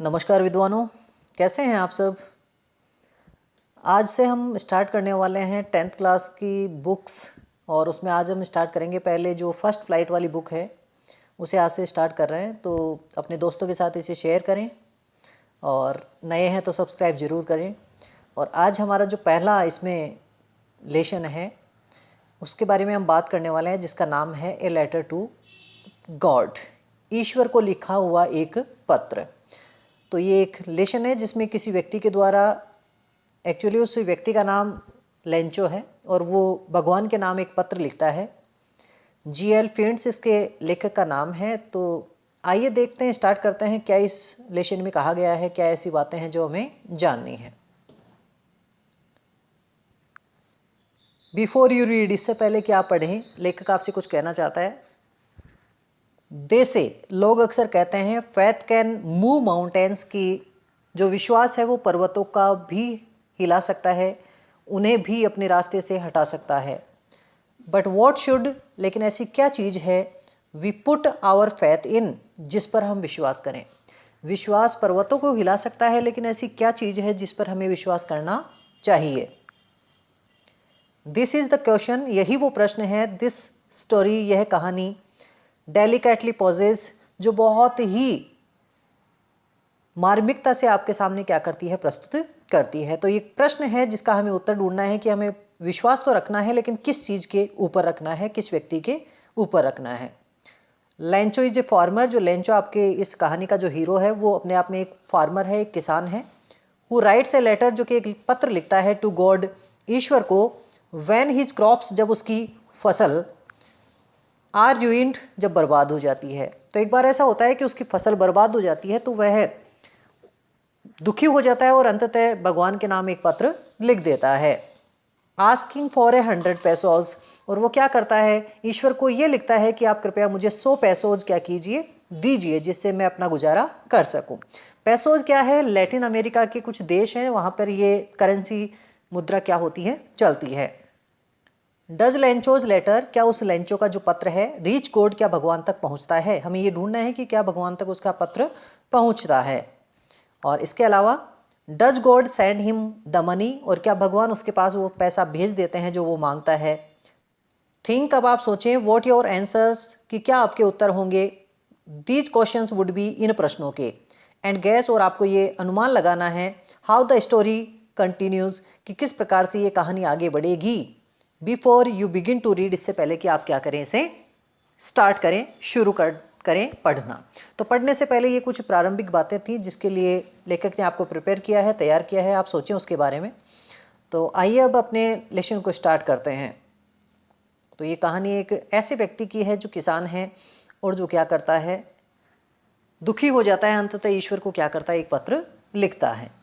नमस्कार विद्वानों, कैसे हैं आप सब। आज से हम स्टार्ट करने वाले हैं 10th क्लास की बुक्स। और उसमें आज हम स्टार्ट करेंगे, पहले जो फर्स्ट फ्लाइट वाली बुक है उसे आज से स्टार्ट कर रहे हैं। तो अपने दोस्तों के साथ इसे शेयर करें और नए हैं तो सब्सक्राइब ज़रूर करें। और आज हमारा जो पहला इसमें लेसन है उसके बारे में हम बात करने वाले हैं, जिसका नाम है ए लेटर टू गॉड, ईश्वर को लिखा हुआ एक पत्र। तो ये एक लेसन है जिसमें किसी व्यक्ति के द्वारा, एक्चुअली उस व्यक्ति का नाम लेंचो है और वो भगवान के नाम एक पत्र लिखता है। G.L. फिंट्स इसके लेखक का नाम है। तो आइए देखते हैं, स्टार्ट करते हैं क्या इस लेसन में कहा गया है, क्या ऐसी बातें हैं जो हमें जाननी है। बिफोर यू रीड, इससे पहले कि आप पढ़ें, लेखक आपसे कुछ कहना चाहता है। दे से, लोग अक्सर कहते हैं, फैथ कैन मूव माउंटेन्स, की जो विश्वास है वो पर्वतों का भी हिला सकता है, उन्हें भी अपने रास्ते से हटा सकता है। बट वॉट शुड, लेकिन ऐसी क्या चीज़ है, we put our faith in, जिस पर हम विश्वास करें। विश्वास पर्वतों को हिला सकता है, लेकिन ऐसी क्या चीज़ है जिस पर हमें विश्वास करना चाहिए। दिस इज़ द क्वेश्चन, यही वो प्रश्न है। दिस स्टोरी, यह कहानी, डेलिकेटली पॉजेज, जो बहुत ही मार्मिकता से आपके सामने क्या करती है, प्रस्तुत करती है। तो ये प्रश्न है जिसका हमें उत्तर ढूंढना है कि हमें विश्वास तो रखना है, लेकिन किस चीज़ के ऊपर रखना है, किस व्यक्ति के ऊपर रखना है। लेंचो इज ए फार्मर, जो लेंचो आपके इस कहानी का जो हीरो है वो अपने आप में एक फार्मर है, एक किसान है। हु राइट्स ए लेटर, जो कि एक पत्र लिखता है, टू गॉड, ईश्वर को, व्हेन हिज क्रॉप्स, जब उसकी फसल, आर ruined, जब बर्बाद हो जाती है। तो एक बार ऐसा होता है कि उसकी फसल बर्बाद हो जाती है तो वह दुखी हो जाता है और अंततः भगवान के नाम एक पत्र लिख देता है, आस्किंग फॉर 100 पैसोज। और वो क्या करता है, ईश्वर को ये लिखता है कि आप कृपया मुझे 100 पैसोज क्या कीजिए, दीजिए, जिससे मैं अपना गुजारा कर सकूं। पैसोज क्या है, लैटिन अमेरिका के कुछ देश हैं, वहाँ पर ये करेंसी, मुद्रा क्या होती है, चलती है। डज लेंचोज लेटर, क्या उस लेंचो का जो पत्र है, रीच गॉड, क्या भगवान तक पहुँचता है। हमें ये ढूंढना है कि क्या भगवान तक उसका पत्र पहुँचता है। और इसके अलावा does God send him the money, और क्या भगवान उसके पास वो पैसा भेज देते हैं जो वो मांगता है। थिंक, अब आप सोचें, वॉट योर आंसर्स, कि क्या आपके उत्तर होंगे, दीज क्वेश्चंस वुड बी, इन प्रश्नों के। एंड गैस, और आपको ये अनुमान लगाना है, हाउ द स्टोरी कंटिन्यूज, कि किस प्रकार से ये कहानी आगे बढ़ेगी। Before you begin to read, इससे पहले कि आप क्या करें, इसे स्टार्ट करें, शुरू करें पढ़ना। तो पढ़ने से पहले ये कुछ प्रारंभिक बातें थी जिसके लिए लेखक ने आपको प्रिपेयर किया है, तैयार किया है, आप सोचें उसके बारे में। तो आइए अब अपने लेसन को स्टार्ट करते हैं। तो ये कहानी एक ऐसे व्यक्ति की है जो किसान है और जो क्या करता है, दुखी हो जाता है, अंततः ईश्वर को क्या करता है, एक पत्र लिखता है।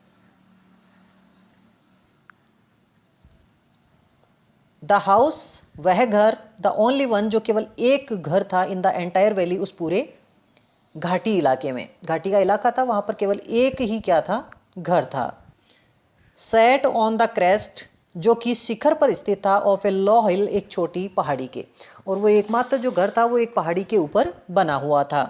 द हाउस, वह घर, द ओनली वन, जो केवल एक घर था, इन द एंटायर वैली, उस पूरे घाटी इलाके में, घाटी का इलाका था, वहाँ पर केवल एक ही क्या था, घर था। सेट ऑन द क्रेस्ट, जो कि शिखर पर स्थित था, ऑफ ए लो हिल, एक छोटी पहाड़ी के। और वो एकमात्र जो घर था वो एक पहाड़ी के ऊपर बना हुआ था।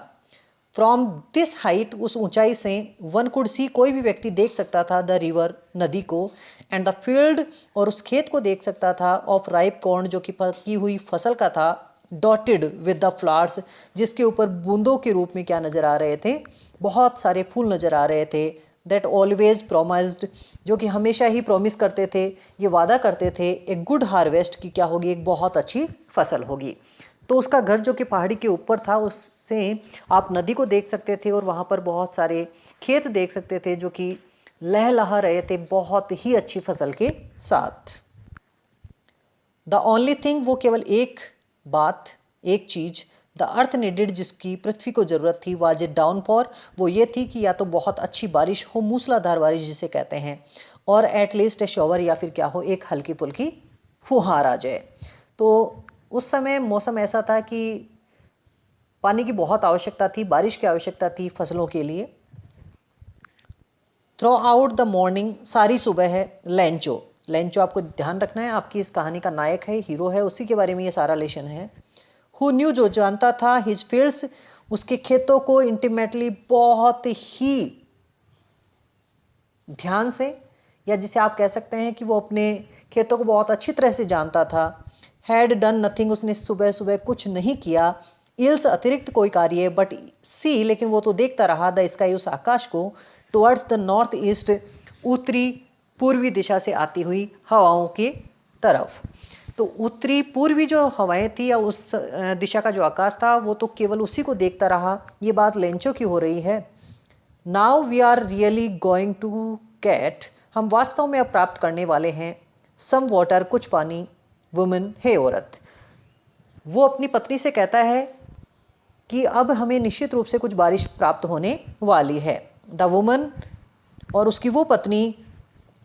फ्रॉम दिस हाइट, उस ऊंचाई से, वन कुड सी, कोई भी व्यक्ति देख सकता था, द रिवर, नदी को, एंड द फील्ड, और उस खेत को देख सकता था, ऑफ राइप कॉर्न, जो कि पकी हुई फसल का था, डॉटेड विद द फ्लावर्स, जिसके ऊपर बूंदों के रूप में क्या नज़र आ रहे थे, बहुत सारे फूल नज़र आ रहे थे। दैट ऑलवेज प्रोमिस्ड, जो कि हमेशा ही प्रॉमिस करते थे, ये वादा करते थे, एक गुड हार्वेस्ट, की क्या होगी, एक बहुत अच्छी फसल होगी। तो उसका घर जो कि पहाड़ी के ऊपर था, उससे आप नदी को देख सकते थे और वहाँ पर बहुत सारे खेत देख सकते थे जो कि लहलहा रहे थे बहुत ही अच्छी फसल के साथ। द ओनली थिंग, वो केवल एक बात, एक चीज़, द अर्थ नीडेड, जिसकी पृथ्वी को ज़रूरत थी, वाज इट डाउन फॉर, वो ये थी कि या तो बहुत अच्छी बारिश हो, मूसलाधार बारिश जिसे कहते हैं, और एटलीस्ट ए शॉवर, या फिर क्या हो, एक हल्की फुल्की फुहार आ जाए। तो उस समय मौसम ऐसा था कि पानी की बहुत आवश्यकता थी, बारिश की आवश्यकता थी फसलों के लिए। थ्रू आउट द मॉर्निंग, सारी सुबह है, लेंचो, लेंचो आपको ध्यान रखना है, आपकी इस कहानी का नायक है, हीरो है, उसी के बारे में ये सारा लेसन है। हु न्यू, जो जानता था, हिज फील्ड्स, उसके खेतों को, इंटीमेटली, बहुत ही ध्यान से, या जिसे आप कह सकते हैं कि वो अपने खेतों को बहुत अच्छी तरह से जानता था। हैड डन नथिंग, उसने सुबह सुबह कुछ नहीं किया। इल्स, अतिरिक्त कोई कार्य। बट सी, लेकिन वो तो देखता रहा। द स्काई, उस आकाश को। टुवर्ड्स द नॉर्थ ईस्ट, उत्तरी पूर्वी दिशा से आती हुई हवाओं के तरफ। तो उत्तरी पूर्वी जो हवाएं थी या उस दिशा का जो आकाश था वो तो केवल उसी को देखता रहा। ये बात लेंचो की हो रही है। Now we are really going to get, हम वास्तव में अब प्राप्त करने वाले हैं। सम वाटर, कुछ पानी। वुमन, हे औरत। वो अपनी पत्नी से कहता है कि अब हमें निश्चित रूप से कुछ बारिश प्राप्त होने वाली है। द वुमन, और उसकी वो पत्नी,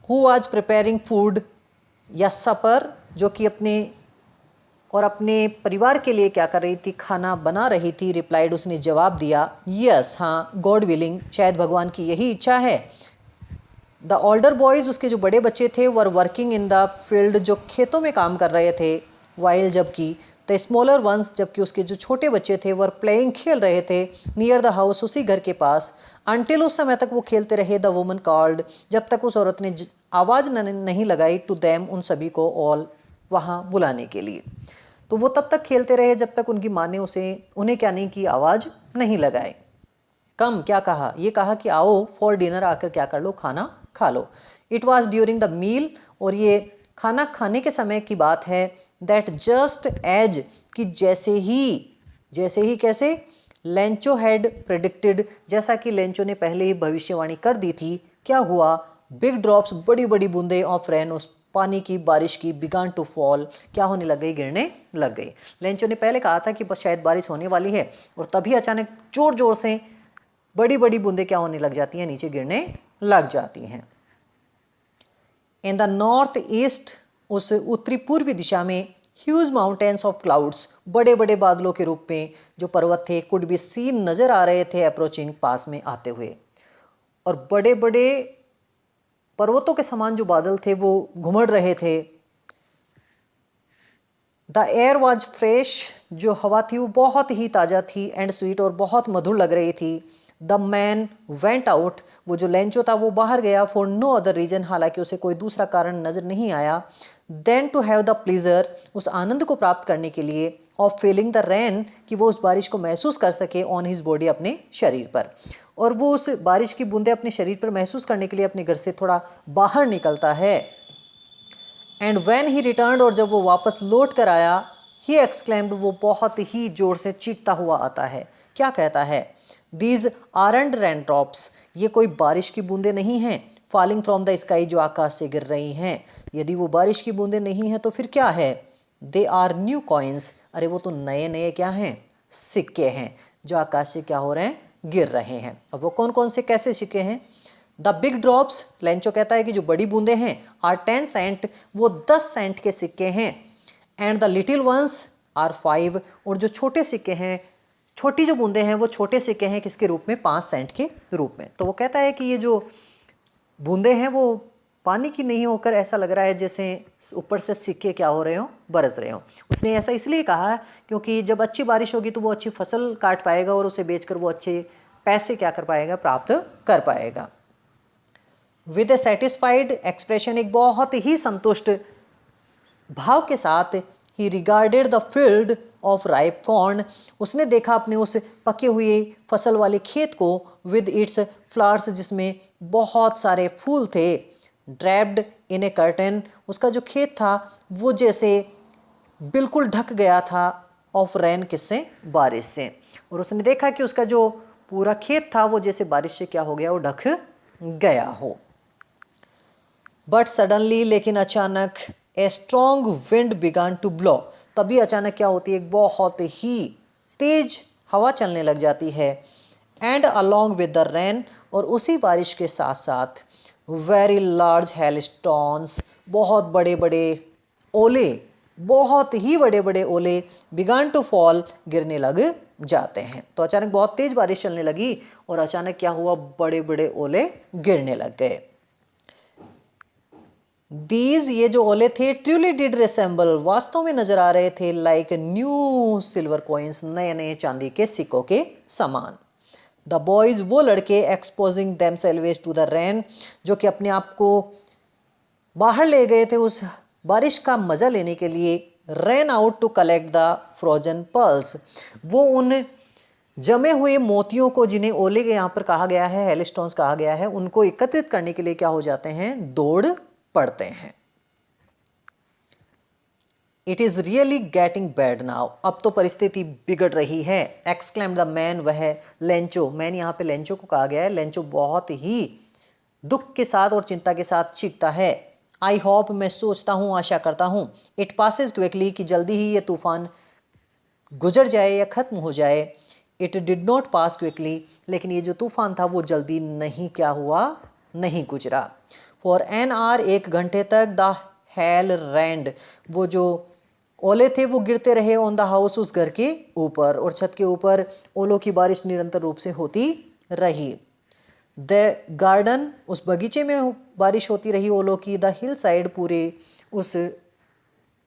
हु वाज प्रिपेयरिंग फूड या सपर, जो कि अपने परिवार के लिए क्या कर रही थी, खाना बना रही थी। रिप्लाइड, उसने जवाब दिया। यस, हाँ। गॉड विलिंग, शायद भगवान की यही इच्छा है। द ओल्डर बॉयज़, उसके जो बड़े बच्चे थे, were working in the field, जो खेतों में काम कर रहे थे। वाइल, जबकि द स्मॉलर वंस, जबकि उसके जो छोटे बच्चे थे, वर प्लेइंग, खेल रहे थे। नियर द हाउस, उसी घर के पास। अनटिल, उस समय तक वो खेलते रहे। द वुमन कॉल्ड, जब तक उस औरत ने आवाज़ नहीं लगाई। टू देम, उन सभी को। ऑल, वहाँ बुलाने के लिए। तो वो तब तक खेलते रहे जब तक उनकी माँ ने उन्हें क्या नहीं की, आवाज़ नहीं लगाई। कम, क्या कहा, ये कहा कि आओ फॉर डिनर, आकर क्या कर लो, खाना खा लो। It was during the meal, और ये खाना खाने के समय की बात है। दैट जस्ट एज, कि जैसे ही कैसे, लेंचो हैड प्रेडिक्टेड, जैसा कि लेंचो ने पहले ही भविष्यवाणी कर दी थी। क्या हुआ, बिग ड्रॉप्स, बड़ी बड़ी बूंदे, ऑफ रेन, उस पानी की, बारिश की। बिगान टू फॉल, क्या होने लग गई, गिरने लग गई। लेंचो ने पहले कहा था कि शायद बारिश होने वाली है, और तभी अचानक जोर जोर से बड़ी बड़ी बूंदें क्या होने लग जाती हैं, नीचे गिरने लग जाती हैं। इन द नॉर्थ ईस्ट, उस उत्तरी पूर्वी दिशा में। ह्यूज माउंटेन्स ऑफ क्लाउड्स, बड़े बड़े बादलों के रूप में जो पर्वत थे। कुड बी सीन, नजर आ रहे थे। अप्रोचिंग, पास में आते हुए। और बड़े बड़े पर्वतों के समान जो बादल थे वो घुमड़ रहे थे। द एयर वॉज फ्रेश, जो हवा थी वो बहुत ही ताज़ा थी। एंड स्वीट, और बहुत मधुर लग रही थी। द मैन वेंट आउट, वो जो लेंचो था वो बाहर गया। फॉर नो अदर रीजन, हालांकि उसे कोई दूसरा कारण नजर नहीं आया। Then to have the pleasure, उस आनंद को प्राप्त करने के लिए। ऑफ फीलिंग द रेन, कि वो उस बारिश को महसूस कर सके। ऑन हिज बॉडी, अपने शरीर पर। और वो उस बारिश की बूंदें अपने शरीर पर महसूस करने के लिए अपने घर से थोड़ा बाहर निकलता है। एंड व्हेन ही रिटर्न्ड, और जब वो वापस लौट कर आया। ही एक्सक्लेम्ड, वो बहुत ही जोर से चीखता हुआ आता है। क्या कहता है, दीज आरंट रेन ड्रॉप्स, ये कोई बारिश की बूंदें नहीं हैं। फॉलिंग फ्रॉम द स्काई, जो आकाश से गिर रही हैं। यदि वो बारिश की बूंदें नहीं हैं तो फिर क्या है। दे आर न्यू कॉइन्स, अरे वो तो नए नए क्या हैं, सिक्के हैं, जो आकाश से क्या हो रहे हैं, गिर रहे हैं। अब वो कौन कौन से कैसे सिक्के हैं। द बिग ड्रॉप्स, लेंचो कहता है कि जो बड़ी बूंदें हैं, आर 10 सेंट, वो 10 सेंट के सिक्के हैं। And the little ones are 5, और जो छोटे सिक्के हैं, छोटी जो बूंदें हैं वो छोटे सिक्के हैं, किसके रूप में, 5 सेंट के रूप में। तो वो कहता है कि ये जो बूंदें हैं वो पानी की नहीं होकर ऐसा लग रहा है जैसे ऊपर से सिक्के क्या हो रहे हो, बरस रहे हो। उसने ऐसा इसलिए कहा क्योंकि जब अच्छी बारिश होगी तो वो अच्छी फसल काट पाएगा और उसे बेचकर वो अच्छे पैसे क्या कर पाएगा, प्राप्त कर पाएगा। विद ए सेटिस्फाइड एक्सप्रेशन, एक बहुत ही संतुष्ट भाव के साथ। ही regarded the field of ripe corn, उसने देखा अपने उस पके हुए फसल वाले खेत को। विद इट्स फ्लावर्स, जिसमें बहुत सारे फूल थे। ड्रैप्ड इन ए कर्टन, उसका जो खेत था वो जैसे बिल्कुल ढक गया था। ऑफ रेन, किससे, बारिश से। और उसने देखा कि उसका जो पूरा खेत था वो जैसे बारिश से क्या हो गया, वो ढक गया हो। बट सडनली, लेकिन अचानक, a strong wind began to blow, तभी अचानक क्या होती है, एक बहुत ही तेज हवा चलने लग जाती है। And along with the rain, और उसी बारिश के साथ साथ वेरी लार्ज हेल स्टोन्स, बहुत बड़े बड़े ओले, बहुत ही बड़े बड़े ओले, बिगान टू फॉल, गिरने लग जाते हैं। तो अचानक बहुत तेज बारिश चलने लगी और अचानक क्या हुआ, बड़े बड़े ओले गिरने लग गए। दीज, ये जो ओले थे, ट्रूली डिड रिसेंबल, वास्तव में नजर आ रहे थे, लाइक न्यू सिल्वर कॉइन्स, नए नए चांदी के सिक्कों के समान। द बॉयज, वो लड़के, exposing themselves to the rain, जो कि अपने आप को बाहर ले गए थे उस बारिश का मजा लेने के लिए, ran out to collect the frozen pearls, वो उन जमे हुए मोतियों को, जिन्हें ओले यहाँ पर कहा गया है, हेलस्टोन्स कहा गया है, उनको एकत्रित करने के लिए क्या हो जाते हैं, दौड़ पड़ते हैं। It is really getting bad now, अब तो परिस्थिति बिगड़ रही है। एक्सक्लेम्ड द मैन, वह लेंचो, मैन यहाँ पे लेंचो को कहा गया है, लेंचो बहुत ही दुख के साथ और चिंता के साथ चीखता है। आई होप, मैं सोचता हूँ, आशा करता हूँ, इट पासेज क्विकली, कि जल्दी ही ये तूफान गुजर जाए या खत्म हो जाए। It did not pass quickly, लेकिन ये जो तूफान था वो जल्दी नहीं क्या हुआ, नहीं गुजरा। फॉर एन आवर, 1 घंटे तक, द हेल रैंड, वो जो ओले थे वो गिरते रहे ऑन द हाउस, उस घर के ऊपर, और छत के ऊपर ओलों की बारिश निरंतर रूप से होती रही। द गार्डन, उस बगीचे में बारिश होती रही ओलों की। द हिल साइड, पूरे उस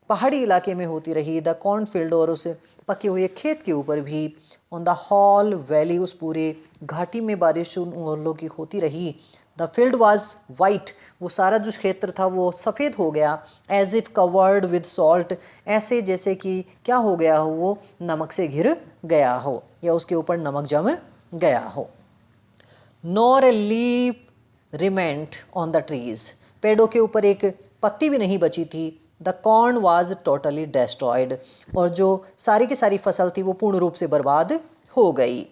पहाड़ी इलाके में होती रही। द कॉर्नफील्ड, और उस पके हुए खेत के ऊपर भी। ऑन द हॉल वैली, उस पूरे घाटी में बारिश उन ओलों की होती रही। द फील्ड वॉज वाइट, वो सारा जो क्षेत्र था वो सफ़ेद हो गया। As if covered with salt, ऐसे जैसे कि क्या हो गया हो, वो नमक से घिर गया हो या उसके ऊपर नमक जम गया हो। Nor a leaf remained on the trees, पेड़ों के ऊपर एक पत्ती भी नहीं बची थी। The corn was totally destroyed, और जो सारी की सारी फसल थी वो पूर्ण रूप से बर्बाद हो गई।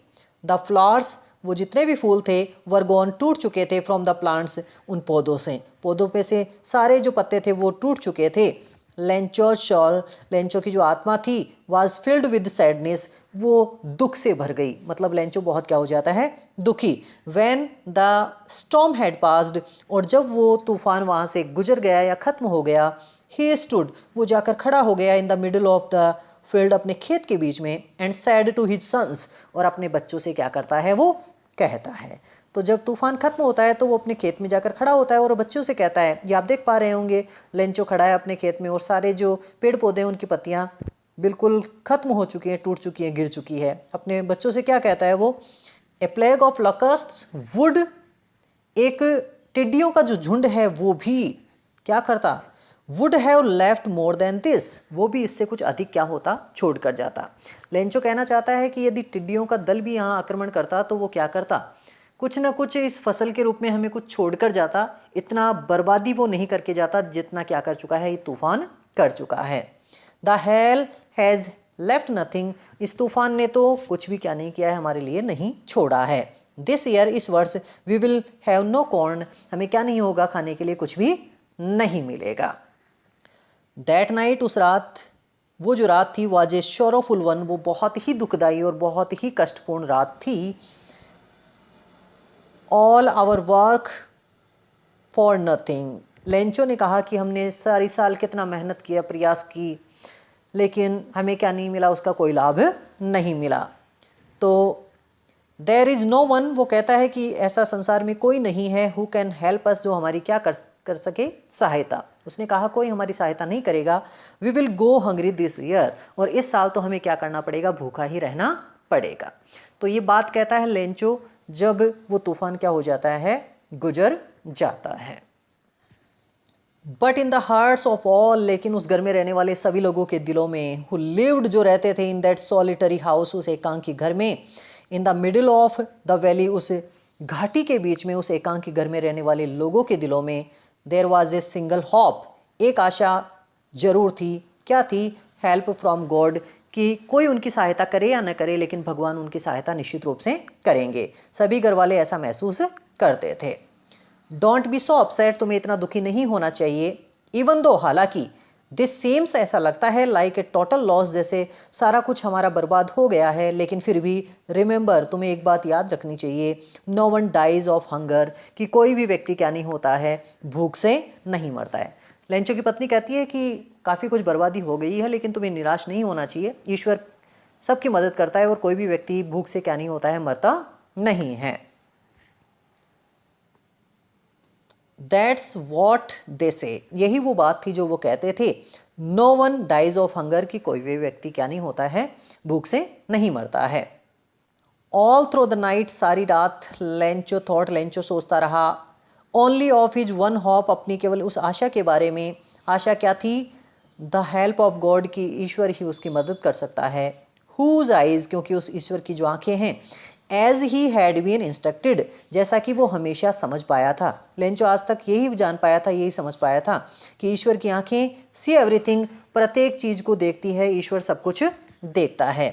द फ्लावर्स, वो जितने भी फूल थे, वर गॉन, टूट चुके थे, फ्रॉम द प्लांट्स, उन पौधों से, पौधों पे से सारे जो पत्ते थे वो टूट चुके थे। लेंचो शॉल, लेंचो की जो आत्मा थी, वाज फिल्ड विद सैडनेस, वो दुख से भर गई, मतलब लेंचो बहुत क्या हो जाता है, दुखी। When the storm had passed, और जब वो तूफान वहाँ से गुजर गया या ख़त्म हो गया, ही स्टूड, वो जाकर खड़ा हो गया, in the middle of the field, अपने खेत के बीच में, and said to his sons, और अपने बच्चों से क्या करता है, वो कहता है। तो जब तूफान खत्म होता है तो वो अपने खेत में जाकर खड़ा होता है और बच्चों से कहता है, ये आप देख पा रहे होंगे, लेंचो खड़ा है अपने खेत में और सारे जो पेड़ पौधे हैं उनकी पत्तियां बिल्कुल खत्म हो चुकी हैं, टूट चुकी हैं, गिर चुकी है। अपने बच्चों से क्या कहता है वो, ए प्लेग ऑफ लॉकस्ट्स वुड, एक टिड्डियों का जो झुंड है वो भी क्या करता, would have left more than this, वो भी इससे कुछ अधिक क्या होता, छोड़ कर जाता। लेंचो कहना चाहता है कि यदि टिड्डियों का दल भी यहाँ आक्रमण करता तो वो क्या करता, कुछ ना कुछ इस फसल के रूप में हमें कुछ छोड़ कर जाता, इतना बर्बादी वो नहीं करके जाता जितना क्या कर चुका है ये तूफान कर चुका है। The hell has left nothing, इस तूफान ने तो कुछ भी क्या नहीं किया है, हमारे लिए नहीं छोड़ा है। दिस ईयर, इस वर्ष, we will have no corn, हमें क्या नहीं होगा, खाने के लिए कुछ भी नहीं मिलेगा। दैट नाइट, उस रात, वो जो रात थी, वाज ए शोरोफुल वन, वो बहुत ही दुखदाई और बहुत ही कष्टपूर्ण रात थी। All our work for nothing, Lencho ने कहा कि हमने सारी साल कितना मेहनत किया, प्रयास की, लेकिन हमें क्या नहीं मिला, उसका कोई लाभ नहीं मिला। तो देयर इज़ नो वन, वो कहता है कि ऐसा संसार में कोई नहीं है, हु कैन हेल्प अस, जो हमारी क्या कर सके, सहायता। उसने कहा कोई हमारी सहायता नहीं करेगा। We will go hungry this year, और इस साल तो हमें क्या करना पड़ेगा, भूखा ही रहना पड़ेगा। तो ये बात कहता है लेंचो जब वो तूफान क्या हो जाता है, गुजर जाता है। But in the hearts of all, लेकिन उस घर में रहने वाले सभी लोगों के दिलों में, हु लिव्ड, जो रहते थे, इन दैट सॉलिटरी हाउस, उस एकांकी घर में, in the middle of the valley, उस घाटी के बीच में, उस एकांकी घर में रहने वाले लोगों के दिलों में, there was a single hope, एक आशा जरूर थी। क्या थी, हेल्प फ्रॉम गॉड, कि कोई उनकी सहायता करे या न करे, लेकिन भगवान उनकी सहायता निश्चित रूप से करेंगे। सभी घर वाले ऐसा महसूस करते थे। डोंट बी सो अपसेट, तुम्हें इतना दुखी नहीं होना चाहिए। इवन दो, हालांकि, दिस सेम्स, ऐसा लगता है, लाइक ए टोटल लॉस, जैसे सारा कुछ हमारा बर्बाद हो गया है, लेकिन फिर भी रिमेंबर, तुम्हें एक बात याद रखनी चाहिए, no one dies of hunger, कि कोई भी व्यक्ति क्या नहीं होता है, भूख से नहीं मरता है। लेंचो की पत्नी कहती है कि काफ़ी कुछ बर्बादी हो गई है, लेकिन तुम्हें निराश नहीं होना चाहिए, ईश्वर सबकी मदद करता है और कोई भी व्यक्ति भूख से क्या नहीं होता है, मरता नहीं है। दैट्स वॉट दे से, यही वो बात थी जो वो कहते थे। No one dies of hunger, कि कोई भी व्यक्ति क्या नहीं होता है, भूख से नहीं मरता है। ऑल थ्रू द नाइट, सारी रात लेंचो थॉट, लेंचो सोचता रहा। Only of his one hope, अपनी केवल उस आशा के बारे में। आशा क्या थी? द हेल्प ऑफ गॉड, की ईश्वर ही उसकी मदद कर सकता है। हुज आइज, क्योंकि उस ईश्वर की जो आंखें हैं। As he had been instructed, जैसा कि वो हमेशा समझ पाया था। लेंचो आज तक यही जान पाया था, यही समझ पाया था कि ईश्वर की आंखें सी एवरीथिंग, प्रत्येक चीज को देखती है, ईश्वर सब कुछ देखता है।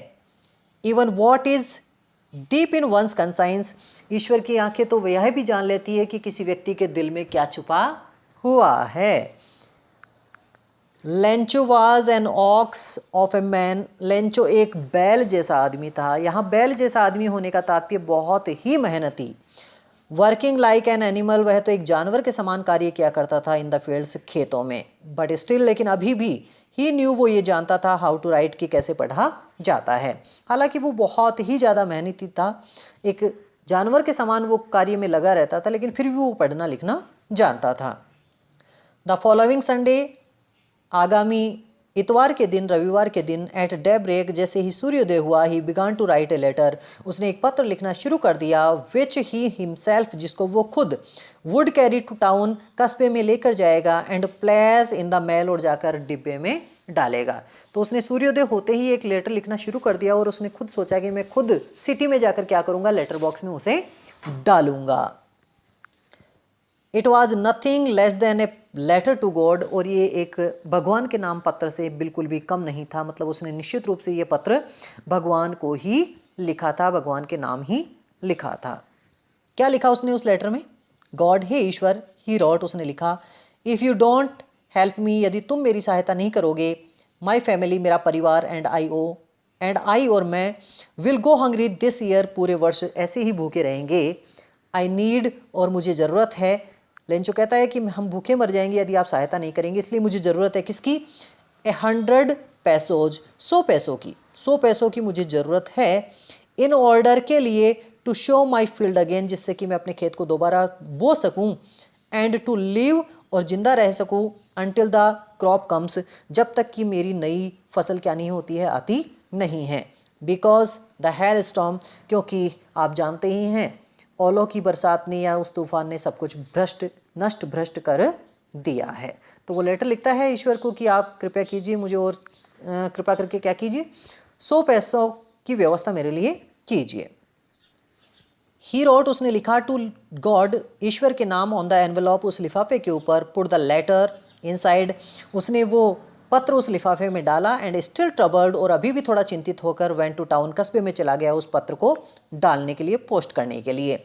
Even what is deep in one's conscience, ईश्वर की आंखें तो यह भी जान लेती है कि किसी व्यक्ति के दिल में क्या छुपा हुआ है। Lencho was an ox of a man, Lencho एक बैल जैसा आदमी था। यहाँ बैल जैसा आदमी होने का तात्पर्य बहुत ही मेहनती। वर्किंग लाइक एन एनिमल, वह तो एक जानवर के समान कार्य किया करता था इन द फील्ड्स, खेतों में। बट स्टिल, लेकिन अभी भी ही न्यू, वो ये जानता था हाउ टू राइट, कि कैसे पढ़ा जाता है। हालांकि वो बहुत ही ज़्यादा मेहनती था, एक जानवर के समान वो कार्य में लगा रहता था, लेकिन फिर भी वो पढ़ना लिखना जानता था। द फॉलोइंग संडे, आगामी इतवार के दिन, रविवार के दिन, एट डे ब्रेक, जैसे ही सूर्योदय हुआ, he began to write a letter, उसने एक पत्र लिखना शुरू कर दिया। विच ही हिमसेल्फ, जिसको वो खुद, वुड कैरी टू टाउन, कस्बे में लेकर जाएगा, and place in the mail, और जाकर डिब्बे में डालेगा। तो उसने सूर्योदय होते ही एक लेटर लिखना शुरू कर दिया, और उसने खुद सोचा कि मैं खुद सिटी में जाकर क्या करूँगा, लेटर बॉक्स में उसे डालूंगा। It was nothing less than a letter to God, और ये एक भगवान के नाम पत्र से बिल्कुल भी कम नहीं था। मतलब उसने निश्चित रूप से ये पत्र भगवान को ही लिखा था, भगवान के नाम ही लिखा था। क्या लिखा उसने उस लेटर में? गॉड, हे ईश्वर, ही रॉट, उसने लिखा, if you don't help me, यदि तुम मेरी सहायता नहीं करोगे, माई फैमिली, मेरा परिवार, एंड आई और मैं, will go hungry this year, पूरे वर्ष ऐसे ही भूखे रहेंगे। आई नीड, और मुझे ज़रूरत है। लेंचो कहता है कि हम भूखे मर जाएंगे यदि आप सहायता नहीं करेंगे, इसलिए मुझे ज़रूरत है किसकी? 100 पैसोज, 100 पैसों की, 100 पैसों की मुझे ज़रूरत है। इन ऑर्डर के लिए, to show my field again, जिससे कि मैं अपने खेत को दोबारा बो सकूं, एंड टू लिव, और जिंदा रह सकूं, अनटिल द क्रॉप कम्स, जब तक कि मेरी नई फसल क्या नहीं होती है, आती नहीं है। बिकॉज द हेल स्टॉर्म, क्योंकि आप जानते ही हैं, ओलों की बरसात ने या उस तूफान ने सब कुछ नष्ट भ्रष्ट कर दिया है। तो वो लेटर लिखता है ईश्वर को कि आप कृपया कीजिए मुझे, और कृपा करके क्या कीजिए, 100 पैसों की व्यवस्था मेरे लिए कीजिए। ही रोट, उसने लिखा, टू गॉड, ईश्वर के नाम, ऑन द एनवेलॉप, उस लिफाफे के ऊपर, पुट द लेटर इनसाइड, उसने वो पत्र उस लिफाफे में डाला, एंड स्टिल ट्रबल्ड, और अभी भी थोड़ा चिंतित होकर, वेंट टू टाउन, कस्बे में चला गया उस पत्र को डालने के लिए, पोस्ट करने के लिए।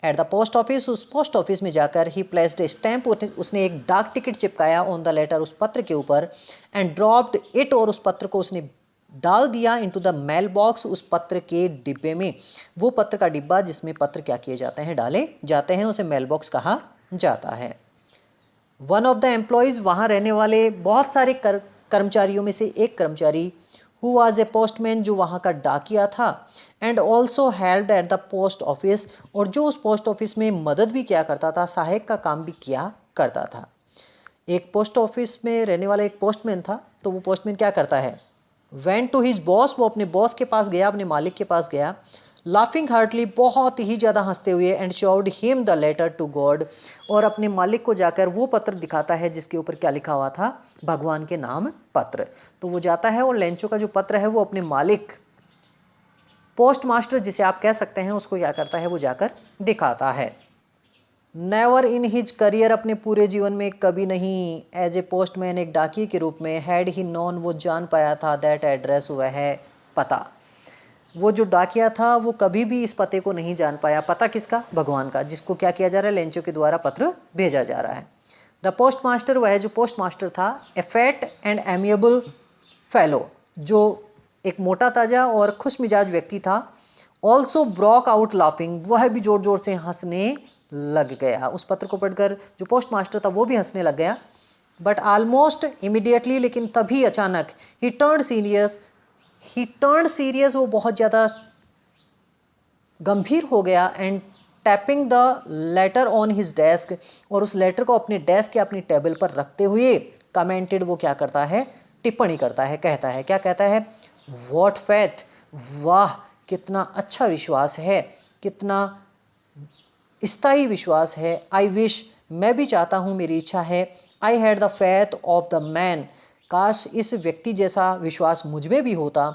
एट द पोस्ट ऑफिस, उस पोस्ट ऑफिस में जाकर, ही प्लेस्ड ए स्टैम्प, उसने एक डाक टिकट चिपकाया, ऑन द लेटर, उस पत्र के ऊपर, एंड ड्रॉप्ड इट, और उस पत्र को उसने डाल दिया, इनटू द मेल बॉक्स, उस पत्र के डिब्बे में। वो पत्र का डिब्बा जिसमें पत्र क्या किए जाते हैं, डाले जाते हैं, उसे मेल बॉक्स कहा जाता है। वन ऑफ द एम्प्लॉयज़, वहाँ रहने वाले बहुत सारे कर्मचारियों में से एक कर्मचारी, हु वाज ए पोस्टमैन, जो वहाँ का डाकिया था, and also helped at the post office, और जो उस पोस्ट ऑफिस में मदद भी किया करता था, सहायक का काम भी किया करता था। एक पोस्ट ऑफिस में रहने वाला एक पोस्टमैन था, तो वो पोस्टमैन क्या करता है, वेंट टू हिज बॉस, वो अपने बॉस के पास गया, अपने मालिक के पास गया, लाफिंग हार्टली, बहुत ही ज़्यादा हंसते हुए, and showed him the letter to God, और अपने मालिक को जाकर वो पत्र दिखाता है जिसके ऊपर क्या लिखा हुआ था, भगवान के नाम पत्र। तो वो जाता है और लेंचो का जो पत्र है वो अपने मालिक, पोस्ट मास्टर जिसे आप कह सकते हैं, उसको क्या करता है, वो जाकर दिखाता है। नेवर इन हिज करियर, अपने पूरे जीवन में कभी नहीं, एज ए पोस्टमैन, एक डाकिये के रूप में, हैड ही नॉन, वो जान पाया था, दैट एड्रेस, वह है पता। वो जो डाकिया था वो कभी भी इस पते को नहीं जान पाया। पता किसका? भगवान का, जिसको क्या किया जा रहा है, लेंचो के द्वारा पत्र भेजा जा रहा है। द पोस्ट मास्टर, वह जो पोस्ट मास्टर था, ए फैट एंड एमिएबल फेलो, जो एक मोटा ताजा और खुश मिजाज व्यक्ति था, ऑल्सो ब्रॉक आउट लाफिंग, वह भी जोर जोर से हंसने लग गया। उस पत्र को पढ़कर जो पोस्ट मास्टर था वो भी हंसने लग गया। बट ऑलमोस्ट इमीडिएटली, लेकिन तभी अचानक, ही टर्न्ड सीरियस, वो बहुत ज़्यादा गंभीर हो गया, and tapping the later on his desk, और उस लेटर को अपने डेस्क या अपनी टेबल पर रखते हुए कमेंटेड, वो क्या करता है, टिप्पणी करता है, कहता है, क्या कहता है, व्हाट फेथ, वाह कितना अच्छा विश्वास है, कितना स्थायी विश्वास है। आई विश, मैं भी चाहता हूँ, मेरी इच्छा है। I had the faith of the man, काश इस व्यक्ति जैसा विश्वास मुझ में भी होता।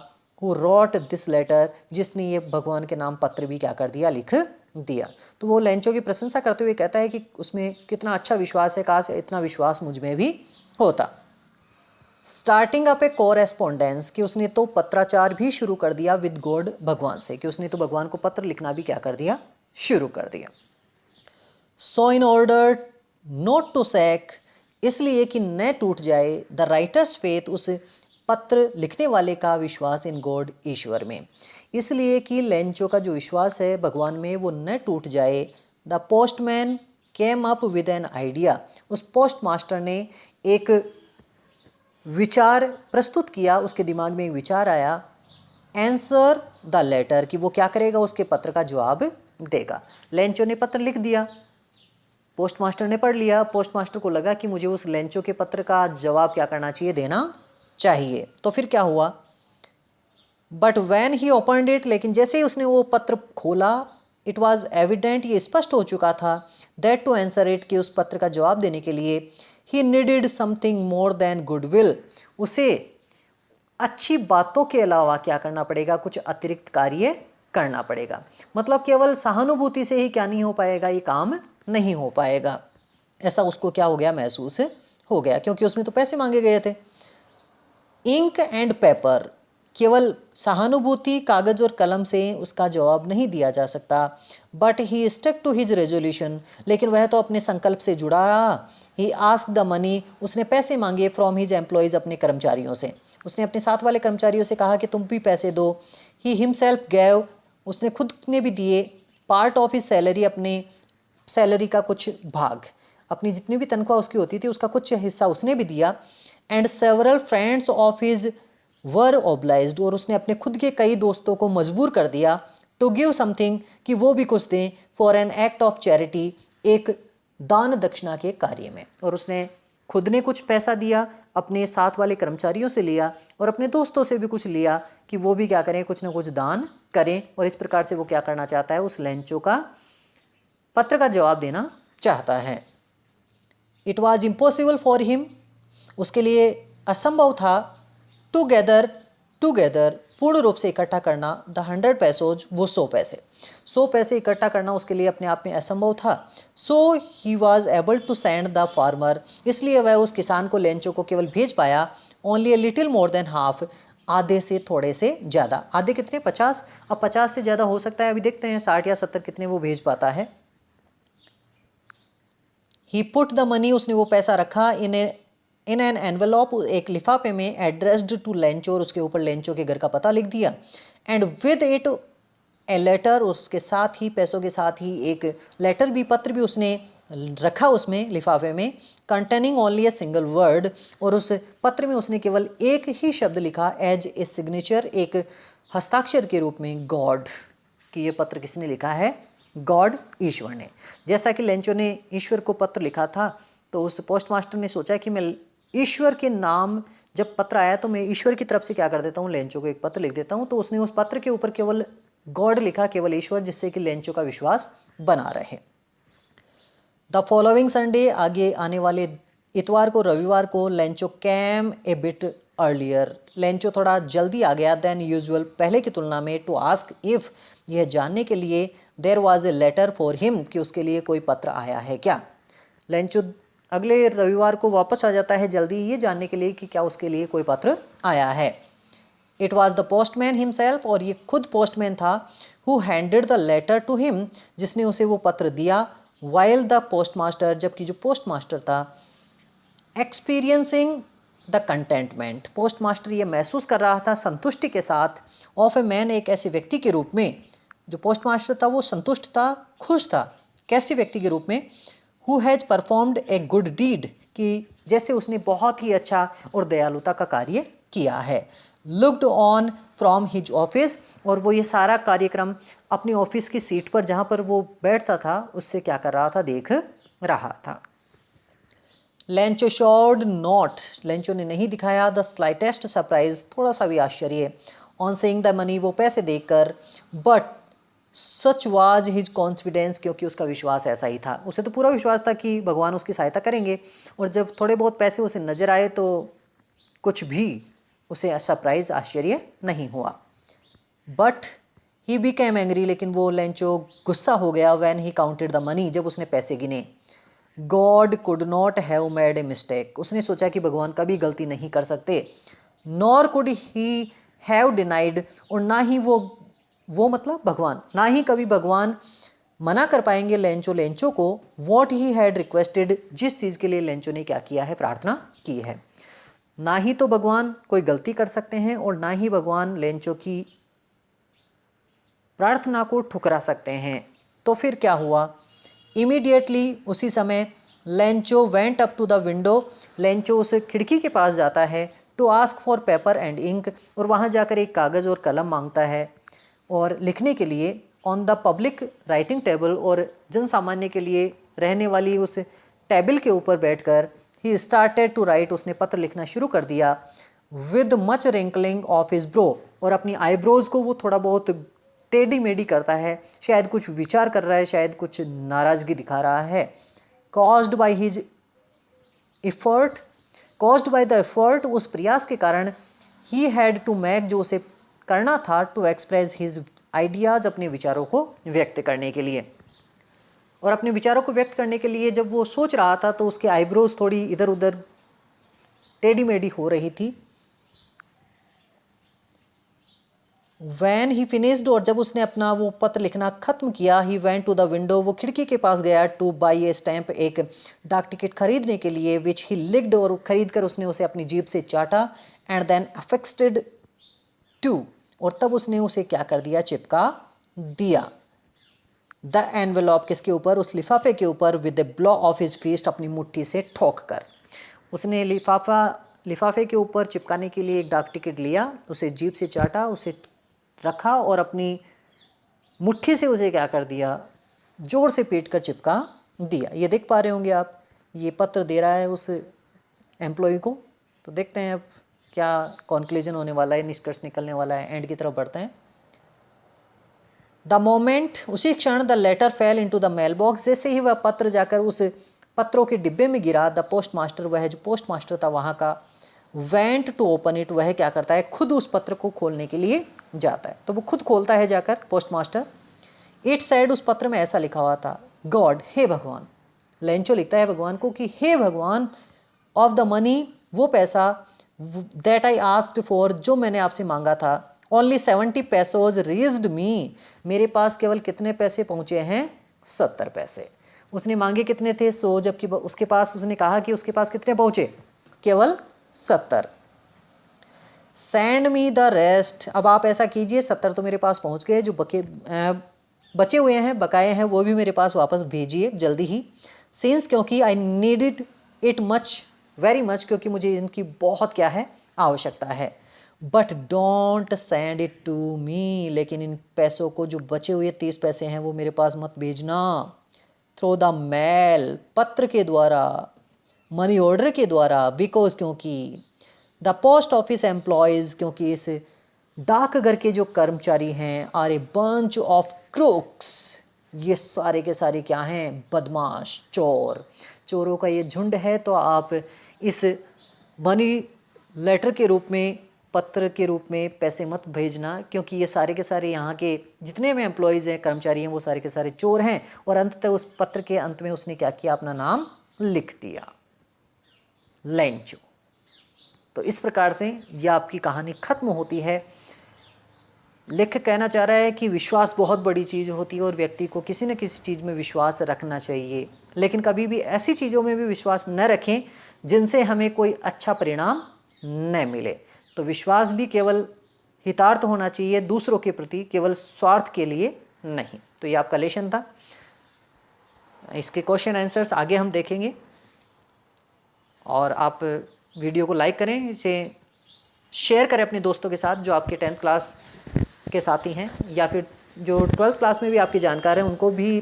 हु रॉट दिस लेटर, जिसने ये भगवान के नाम पत्र भी क्या कर दिया, लिख दिया। तो वो लेंचो की प्रशंसा करते हुए कहता है कि उसमें कितना अच्छा विश्वास है, काश इतना विश्वास मुझ में भी होता। स्टार्टिंग अप ए कोरेस्पोंडेंस, कि उसने तो पत्राचार भी शुरू कर दिया विद गॉड, भगवान से, कि उसने तो भगवान को पत्र लिखना भी क्या कर दिया, शुरू कर दिया। So in order not to sack, इसलिए कि न टूट जाए, द राइटर्स फेथ, उस पत्र लिखने वाले का विश्वास, इन गॉड, ईश्वर में, इसलिए कि लेंचो का जो विश्वास है भगवान में वो न टूट जाए। The postman came up with an idea, उस पोस्ट मास्टर ने एक विचार प्रस्तुत किया, उसके दिमाग में एक विचार आया। आंसर द लेटर, कि वो क्या करेगा, उसके पत्र का जवाब देगा। लेंचो ने पत्र लिख दिया, पोस्ट मास्टर ने पढ़ लिया। पोस्ट मास्टर को लगा कि मुझे उस लेंचो के पत्र का जवाब क्या करना चाहिए, देना चाहिए। तो फिर क्या हुआ, but when he opened it, लेकिन जैसे ही उसने वो पत्र खोला, इट वॉज एविडेंट, ये स्पष्ट हो चुका था, दैट टू आंसर इट, कि उस पत्र का जवाब देने के लिए he needed something more than goodwill, उसे अच्छी बातों के अलावा क्या करना पड़ेगा, कुछ अतिरिक्त कार्य करना पड़ेगा। मतलब केवल सहानुभूति से ही क्या नहीं हो पाएगा, ये काम नहीं हो पाएगा। ऐसा उसको क्या हो गया, महसूस हो गया, क्योंकि उसमें तो पैसे मांगे गए थे। इंक एंड पेपर, केवल सहानुभूति, कागज और कलम से उसका जवाब नहीं दिया जा सकता। But he stuck to his resolution, लेकिन वह तो अपने संकल्प से जुड़ा रहा। ही आस्क द मनी, उसने पैसे मांगे फ्रॉम हिज एम्प्लॉयज़, अपने कर्मचारियों से। उसने अपने साथ वाले कर्मचारियों से कहा कि तुम भी पैसे दो। ही हिमसेल्फ गैव, उसने खुद ने भी दिए। पार्ट ऑफ हिज सैलरी, अपने सैलरी का कुछ भाग, अपनी जितनी भी तनख्वाह उसकी होती थी उसका कुछ हिस्सा उसने भी दिया। And several friends of his were obliged, और उसने अपने खुद के कई दोस्तों को मजबूर कर दिया टू गिव समथिंग, कि वो भी कुछ दें, for an act of charity, एक दान दक्षिणा के कार्य में। और उसने खुद ने कुछ पैसा दिया, अपने साथ वाले कर्मचारियों से लिया और अपने दोस्तों से भी कुछ लिया कि वो भी क्या करें, कुछ ना कुछ दान करें। और इस प्रकार से वो क्या करना चाहता है, उस लेंचो का पत्र का जवाब देना चाहता है। It was impossible for him, उसके लिए असंभव था, टुगेदर पूर्ण रूप से इकट्ठा करना, द 100 पैसोज, वो 100 पैसे, 100 पैसे इकट्ठा करना उसके लिए अपने आप में असंभव था। So he was able to send the farmer, इसलिए वह उस किसान को, लेंचो को, केवल भेज पाया only a little more than half, आधे से थोड़े से ज़्यादा। आधे कितने, 50, अब 50 से ज़्यादा हो सकता है, अभी देखते हैं 60 या 70 कितने वो भेज पाता है। ही पुट द मनी, उसने वो पैसा रखा इन एन एनवेलॉप, एक लिफाफे में, एड्रेस्ड टू लेंचो, और उसके ऊपर लेंचो के घर का पता लिख दिया। And with it a letter, उसके साथ ही, पैसों के साथ ही एक लेटर भी, पत्र भी उसने रखा उसमें लिफाफे में, containing only a single word, और उस पत्र में उसने केवल एक ही शब्द लिखा, एज ए सिग्नेचर, एक हस्ताक्षर के रूप में, गॉड, कि ये पत्र किसने लिखा है, गॉड, ईश्वर ने। जैसा कि लेंचो ने ईश्वर को पत्र लिखा था, तो उस पोस्ट मास्टर ने सोचा कि मैं ईश्वर के नाम, जब पत्र आया तो मैं ईश्वर की तरफ से क्या कर देता हूँ, लेंचो को एक पत्र लिख देता हूँ। तो उसने उस पत्र के ऊपर केवल गॉड लिखा, केवल ईश्वर, जिससे कि लेंचो का विश्वास बना रहे। द फॉलोइंग संडे, आगे आने वाले इतवार को, रविवार को, Lencho came a bit earlier, लेंचो थोड़ा जल्दी आ गया देन यूजुअल, पहले की तुलना में, टू आस्क इफ, यह जानने के लिए, there was a letter for him, कि उसके लिए कोई पत्र आया है क्या। लेंचो अगले रविवार को वापस आ जाता है जल्दी, ये जानने के लिए कि क्या उसके लिए कोई पत्र आया है। It was the postman himself, और ये खुद पोस्टमैन था, who handed the letter to him, जिसने उसे वो पत्र दिया। वाइल द पोस्ट मास्टर, जबकि जो पोस्ट मास्टर था, experiencing the contentment, postmaster ये महसूस कर रहा था संतुष्टि के साथ, ऑफ ए मैन, एक ऐसे व्यक्ति के रूप में, जो पोस्ट मास्टर था वो संतुष्ट था, खुश था, कैसे व्यक्ति के रूप में, who has performed a good deed, कि जैसे उसने बहुत ही अच्छा और दयालुता का कार्य किया है। Looked on from his office, और वो ये सारा कार्यक्रम अपनी ऑफिस की सीट पर, जहाँ पर वो बैठता था, उससे क्या कर रहा था, देख रहा था। लेंचो शोड नॉट, लेंचो ने नहीं दिखाया द स्लाइटेस्ट सरप्राइज, थोड़ा सा भी आश्चर्य, ऑन सेइंग द मनी, वो पैसे देकर, but such was his confidence, क्योंकि उसका विश्वास ऐसा ही था, उसे तो पूरा विश्वास था कि भगवान उसकी सहायता करेंगे, और जब थोड़े बहुत पैसे उसे नजर आए तो कुछ भी उसे सरप्राइज, आश्चर्य नहीं हुआ। बट ही बिकेम एंग्री, लेकिन वो लेंचो गुस्सा हो गया, when he counted the money, जब उसने पैसे गिने। God could not have made a mistake, उसने सोचा कि भगवान कभी गलती नहीं कर सकते। Nor could he have denied, और ना ही वो मतलब भगवान, ना ही कभी भगवान मना कर पाएंगे लेंचो को, वॉट ही हैड रिक्वेस्टेड, जिस चीज़ के लिए लेंचो ने क्या किया है, प्रार्थना की है। ना ही तो भगवान कोई गलती कर सकते हैं, और ना ही भगवान लेंचो की प्रार्थना को ठुकरा सकते हैं। तो फिर क्या हुआ, इमीडिएटली उसी समय Lencho went up to the window, Lencho उस खिड़की के पास जाता है, to ask for paper and ink, और वहाँ जाकर एक कागज़ और कलम मांगता है और लिखने के लिए, on the public writing table, और जन सामान्य के लिए रहने वाली उस टेबल के ऊपर बैठकर ही स्टार्टेड टू राइट, उसने पत्र लिखना शुरू कर दिया। With much wrinkling of his bro, और अपनी आईब्रोज को वो थोड़ा बहुत टेढ़ी मेढ़ी करता है, शायद कुछ विचार कर रहा है, शायद कुछ नाराज़गी दिखा रहा है। Caused by his effort, caused by the effort, उस प्रयास के कारण, ही हैड टू मेक, जो उसे करना था, टू एक्सप्रेस हिज आइडियाज़, अपने विचारों को व्यक्त करने के लिए। और अपने विचारों को व्यक्त करने के लिए जब वो सोच रहा था तो उसके आईब्रोज थोड़ी इधर उधर टेढ़ी मेढ़ी हो रही थी। वैन ही फिनिश्ड, और जब उसने अपना वो पत्र लिखना खत्म किया, he went to the window, वो खिड़की के पास गया, टू बाई ए स्टैम्प, एक डाक टिकट खरीदने के लिए, विच ही लिक्ड, और खरीद कर उसने उसे अपनी जीभ से चाटा, एंड देन अफेक्स्टेड टू, और तब उसने उसे क्या कर दिया, चिपका दिया। द एनवेलॉप, किसके ऊपर, उस लिफाफे के ऊपर, with a blow of his fist, अपनी मुट्ठी से ठोक कर। उसने लिफाफे के ऊपर चिपकाने के लिए एक डाक टिकट लिया, उसे जीभ से चाटा, उसे रखा, और अपनी मुट्ठी से उसे क्या कर दिया, जोर से पीट कर चिपका दिया। ये देख पा रहे होंगे आप, ये पत्र दे रहा है उस एम्प्लॉय को। तो देखते हैं अब क्या कॉन्क्लूजन होने वाला है, निष्कर्ष निकलने वाला है, एंड की तरफ बढ़ते हैं। द मोमेंट, उसी क्षण, the letter fell into the mail box, जैसे ही वह पत्र जाकर उस पत्रों के डिब्बे में गिरा, द पोस्ट मास्टर, वह जो पोस्ट मास्टर था वहाँ का, वेंट टू ओपन इट, वह क्या करता है, खुद उस पत्र को खोलने के लिए जाता है। तो वो खुद खोलता है जाकर, पोस्ट मास्टर। इट साइड, उस पत्र में ऐसा लिखा हुआ था, गॉड, हे भगवान। लेंचो लिखता है भगवान को कि हे भगवान, ऑफ द मनी, वो पैसा, दैट आई आस्क्ड फॉर, जो मैंने आपसे मांगा था, ओनली 70 पैसोज रीच्ड मी, मेरे पास केवल कितने पैसे पहुँचे हैं, 70 पैसे। उसने मांगे कितने थे, 100, जबकि उसके पास, उसने कहा कि उसके पास कितने पहुँचे, केवल 70। सेंड मी द रेस्ट, अब आप ऐसा कीजिए, 70 तो मेरे पास पहुँच गए, जो बचे हुए हैं, बकाए हैं, वो भी मेरे पास वापस भेजिए जल्दी ही। सिंस, क्योंकि I needed it much, very much, क्योंकि मुझे इनकी बहुत क्या है, आवश्यकता है। But don't send it to me, लेकिन इन पैसों को, जो बचे हुए 30 पैसे हैं, वो मेरे पास मत भेजना। थ्रू द मेल, पत्र के द्वारा, मनी ऑर्डर के द्वारा, बिकॉज, क्योंकि, द पोस्ट ऑफिस एम्प्लॉयज़, क्योंकि इस डाकघर के जो कर्मचारी हैं, are a bunch of crooks, ये सारे के सारे क्या हैं, बदमाश, चोर, चोरों का ये झुंड है। तो आप इस मनी लेटर के रूप में, पत्र के रूप में पैसे मत भेजना, क्योंकि ये सारे के सारे यहाँ के जितने भी एम्प्लॉयज़ हैं, कर्मचारी हैं, वो सारे के सारे चोर हैं। और अंततः उस पत्र के अंत में उसने क्या किया, अपना नाम लिख दिया, लेंचो। तो इस प्रकार से यह आपकी कहानी खत्म होती है। लेखक कहना चाह रहा है कि विश्वास बहुत बड़ी चीज़ होती है और व्यक्ति को किसी न किसी चीज़ में विश्वास रखना चाहिए, लेकिन कभी भी ऐसी चीज़ों में भी विश्वास न रखें जिनसे हमें कोई अच्छा परिणाम न मिले। तो विश्वास भी केवल हितार्थ होना चाहिए, दूसरों के प्रति, केवल स्वार्थ के लिए नहीं। तो ये आपका लेसन था। इसके क्वेश्चन आंसर्स आगे हम देखेंगे, और आप वीडियो को लाइक करें, इसे शेयर करें अपने दोस्तों के साथ जो आपके 10th क्लास के साथी हैं, या फिर जो 12th क्लास में भी आपके जानकार हैं, उनको भी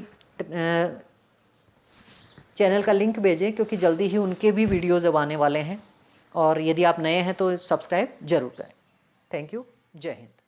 चैनल का लिंक भेजें, क्योंकि जल्दी ही उनके भी वीडियोज़ अब आने वाले हैं। और यदि आप नए हैं तो सब्सक्राइब जरूर करें। Thank you. जय हिंद।